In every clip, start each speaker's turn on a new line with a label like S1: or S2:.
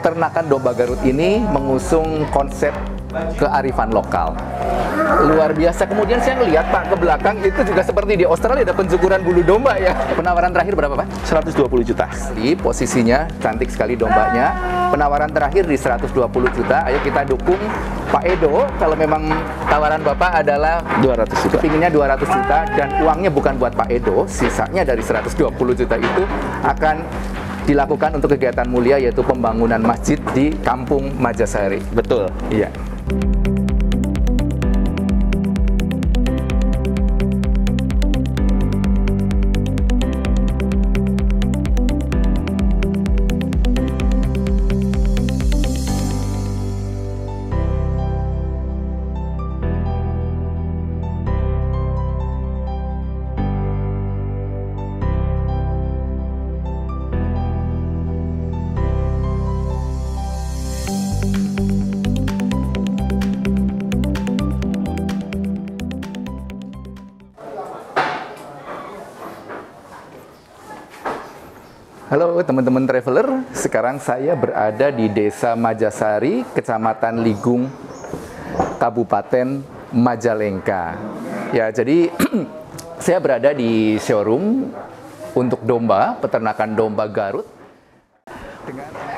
S1: peternakan domba Garut ini mengusung konsep kearifan lokal. Luar biasa. Kemudian saya ngelihat Pak ke belakang itu juga seperti di Australia ada pencukuran bulu domba ya. Penawaran terakhir berapa Pak?
S2: 120 juta.
S1: Di posisinya cantik sekali dombanya. Penawaran terakhir di 120 juta. Ayo kita dukung Pak Edo. Kalau memang tawaran Bapak adalah
S2: 200 juta.
S1: Kepinginnya 200 juta dan uangnya bukan buat Pak Edo, sisanya dari 120 juta itu akan dilakukan untuk kegiatan mulia yaitu pembangunan masjid di Kampung Majasari.
S2: Betul.
S1: Iya. Halo teman-teman traveler, sekarang saya berada di Desa Majasari, Kecamatan Ligung, Kabupaten Majalengka. Ya, jadi saya berada di showroom untuk domba, peternakan domba Garut.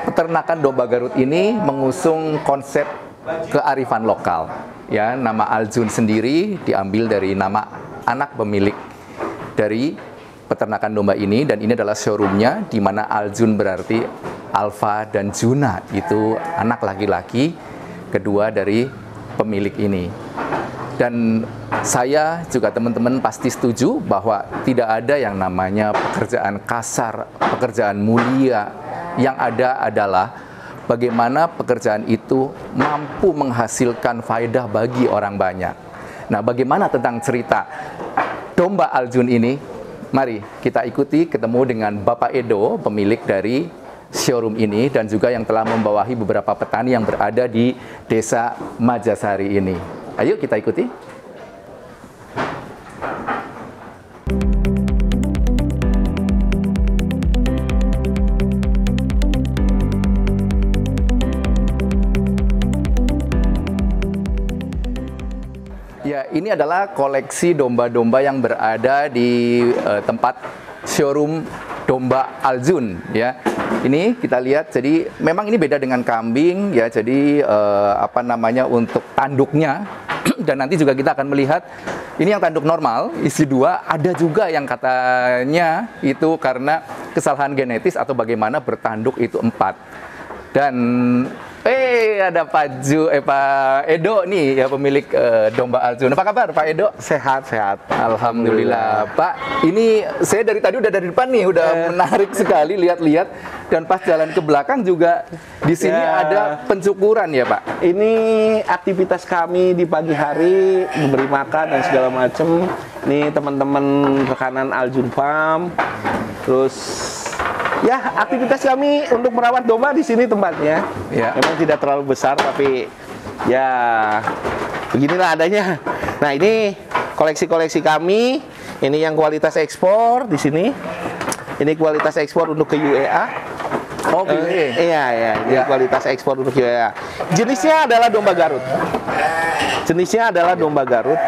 S1: Peternakan domba Garut ini mengusung konsep kearifan lokal. Ya, nama Aljun sendiri diambil dari nama anak pemilik dari peternakan domba ini, dan ini adalah showroomnya di mana Aljun berarti Alfa dan Juna, itu anak laki-laki kedua dari pemilik ini. Dan saya juga teman-teman pasti setuju bahwa tidak ada yang namanya pekerjaan kasar, pekerjaan mulia. Yang ada adalah bagaimana pekerjaan itu mampu menghasilkan faedah bagi orang banyak. Nah, bagaimana tentang cerita domba Aljun ini? Mari kita ikuti ketemu dengan Bapak Edo, pemilik dari showroom ini, dan juga yang telah membawahi beberapa petani yang berada di Desa Majasari ini. Ayo kita ikuti. Ya, ini adalah koleksi domba-domba yang berada di tempat showroom domba Aljun ya. Ini kita lihat, jadi memang ini beda dengan kambing ya. Jadi apa namanya untuk tanduknya dan nanti juga kita akan melihat ini yang tanduk normal isi 2, ada juga yang katanya itu karena kesalahan genetis atau bagaimana bertanduk itu 4. Dan ada Pak Edo nih ya, pemilik domba Aljun. Apa kabar Pak Edo?
S2: Sehat.
S1: Alhamdulillah. Pak, ini saya dari tadi udah dari depan nih, udah menarik sekali lihat-lihat, dan pas jalan ke belakang juga di sini ada pencukuran ya Pak.
S2: Ini aktivitas kami di pagi hari, memberi makan dan segala macam. Ini teman-teman rekanan Aljun Farm. Terus ya, aktivitas kami untuk merawat domba di sini tempatnya. Ya. Memang tidak terlalu besar, tapi ya beginilah adanya. Nah, ini koleksi-koleksi kami. Ini yang kualitas ekspor di sini. Ini kualitas ekspor untuk ke UEA.
S1: Oh,
S2: iya. Ini kualitas ekspor untuk UEA. Jenisnya adalah domba Garut. Jenisnya adalah domba Garut.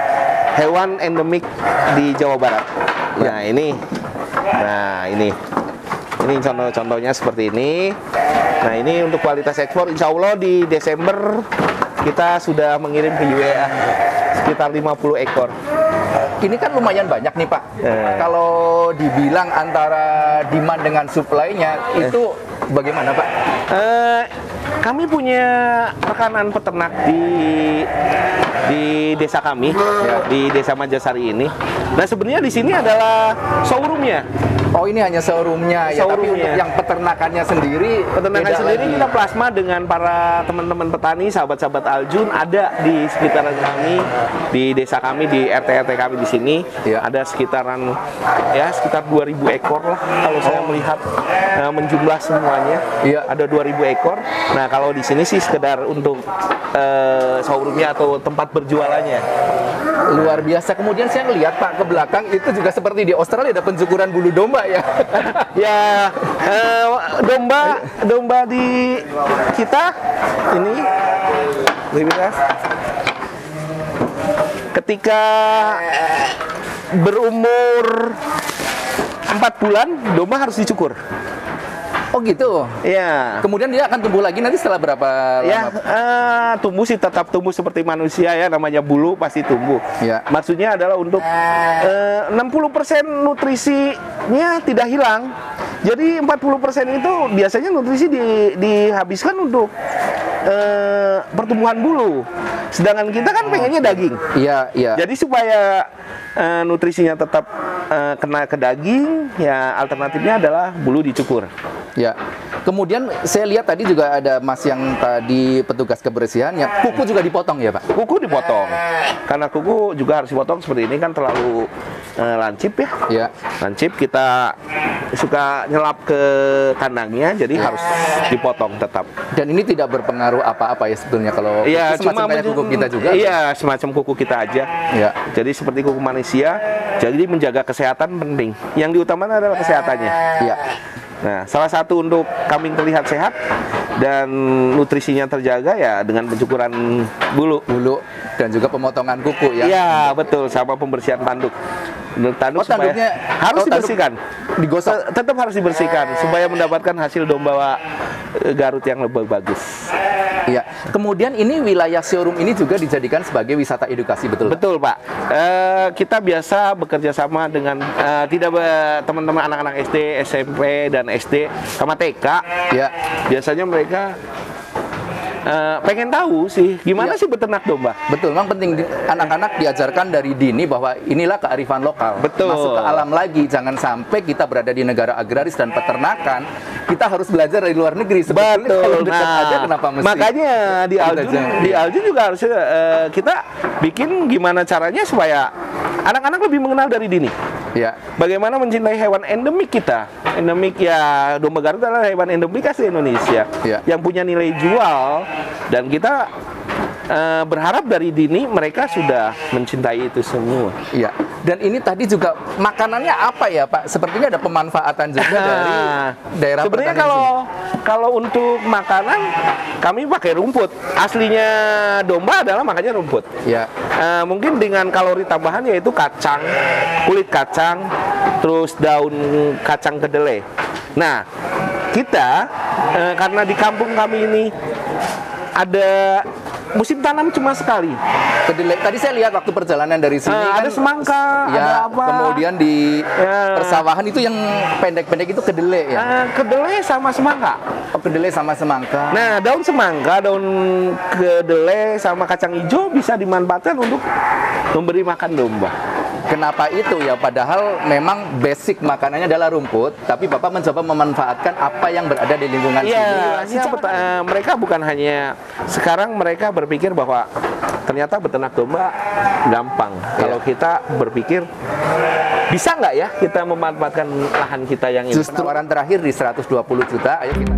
S2: Hewan endemik di Jawa Barat. Nah, ini. Ini contoh-contohnya seperti ini. Nah, ini untuk kualitas ekspor, insya Allah di Desember kita sudah mengirim ke UEA sekitar 50 ekor.
S1: Ini kan lumayan banyak nih Pak. Kalau dibilang antara demand dengan supply-nya itu bagaimana Pak?
S2: Kami punya rekanan peternak di desa kami, ya, di Desa Majasari ini. Nah, sebenarnya di sini adalah showroomnya.
S1: Oh, ini hanya showroomnya ya, tapi untuk yang peternakannya sendiri,
S2: kita plasma dengan para teman-teman petani, sahabat-sahabat Aljun ada di sekitaran kami, di desa kami, di RT-RT kami di sini. Ya. Ada sekitar 2000 ekor lah kalau saya melihat menjumlah semuanya. Ya. Ada 2000 ekor. Nah, kalau di sini sih sekedar untuk showroomnya atau tempat berjualannya.
S1: Luar biasa. Kemudian saya ngelihat Pak ke belakang itu juga seperti di Australia ada pencukuran bulu domba ya.
S2: Ya, domba di kita ini ketika berumur 4 bulan domba harus dicukur.
S1: Oh gitu.
S2: Ya.
S1: Kemudian dia akan tumbuh lagi nanti setelah berapa
S2: Ya,
S1: lama?
S2: tumbuh sih tetap tumbuh seperti manusia ya, namanya bulu pasti tumbuh.
S1: Ya.
S2: Maksudnya adalah untuk 60% nutrisinya tidak hilang. Jadi 40% itu biasanya nutrisi dihabiskan untuk pertumbuhan bulu. Sedangkan kita kan pengennya daging.
S1: Iya, iya.
S2: Jadi supaya nutrisinya tetap kena ke daging, ya alternatifnya adalah bulu dicukur.
S1: Ya. Kemudian saya lihat tadi juga ada Mas yang tadi petugas kebersihan ya, kuku juga dipotong ya, Pak?
S2: Kuku dipotong. Karena kuku juga harus dipotong seperti ini kan terlalu lancip ya.
S1: Ya.
S2: Lancip kita suka nyelap ke kandangnya, jadi harus dipotong tetap.
S1: Dan ini tidak berpengaruh apa-apa ya sebetulnya kalau
S2: Iya,
S1: itu semacam kayak kuku kita juga.
S2: Iya, semacam kuku kita aja.
S1: Ya.
S2: Jadi seperti kuku manusia, jadi menjaga kesehatan penting. Yang diutamakan adalah kesehatannya.
S1: Iya.
S2: Nah, salah satu untuk kambing terlihat sehat dan nutrisinya terjaga ya dengan pencukuran bulu.
S1: Bulu dan juga pemotongan kuku ya.
S2: Iya, betul, sama pembersihan tanduk. Tanduk supaya
S1: tanduknya
S2: harus
S1: tanduk
S2: dibersihkan.
S1: digosok.
S2: Tetap harus dibersihkan supaya mendapatkan hasil domba Garut yang lebih bagus.
S1: Iya. Kemudian ini wilayah showroom ini juga dijadikan sebagai wisata edukasi, betul? Pak?
S2: Betul, Pak. Kita biasa bekerja sama dengan teman-teman anak-anak SD, SMP, dan SD sama TK.
S1: Ya.
S2: Biasanya mereka pengen tahu sih gimana
S1: Ya.
S2: sih beternak domba.
S1: Betul, memang penting anak-anak diajarkan dari dini bahwa inilah kearifan lokal.
S2: Betul.
S1: Masuk ke alam lagi, jangan sampai kita berada di negara agraris dan peternakan, kita harus belajar dari luar negeri. Sebetulnya kalau dekat aja kenapa mesti?
S2: Makanya di Aljun juga harus kita bikin gimana caranya supaya anak-anak lebih mengenal dari dini.
S1: Ya.
S2: Bagaimana mencintai hewan endemik kita. Endemik ya, domba Garut adalah hewan endemik asli Indonesia.
S1: Ya.
S2: Yang punya nilai jual, dan kita berharap dari dini mereka sudah mencintai itu semua.
S1: Iya. Dan ini tadi juga makanannya apa ya, Pak? Sepertinya ada pemanfaatan juga dari daerah
S2: sebenarnya
S1: pertanian
S2: kalau untuk makanan kami pakai rumput. Aslinya domba adalah makannya rumput.
S1: Ya.
S2: Mungkin dengan kalori tambahan yaitu kacang, kulit kacang, terus daun kacang kedelai. Nah, kita karena di kampung kami ini ada musim tanam cuma sekali.
S1: Kedelai. Tadi saya lihat waktu perjalanan dari sini kan
S2: Ada semangka,
S1: ya,
S2: ada apa?
S1: kemudian di
S2: Ya.
S1: persawahan itu yang pendek-pendek itu kedelai ya.
S2: Kedelai sama semangka.
S1: Oh, kedelai sama semangka.
S2: Nah, daun semangka, daun kedelai sama kacang hijau bisa dimanfaatkan untuk memberi makan domba.
S1: Kenapa itu ya? Padahal memang basic makanannya adalah rumput, tapi Bapak mencoba memanfaatkan apa yang berada di lingkungan
S2: Iya,
S1: sini.
S2: mereka bukan hanya sekarang mereka berpikir bahwa ternyata beternak domba gampang. Kalau kita berpikir bisa nggak ya kita memanfaatkan lahan kita yang ini?
S1: Justru tawaran terakhir di 120 juta, ayo kita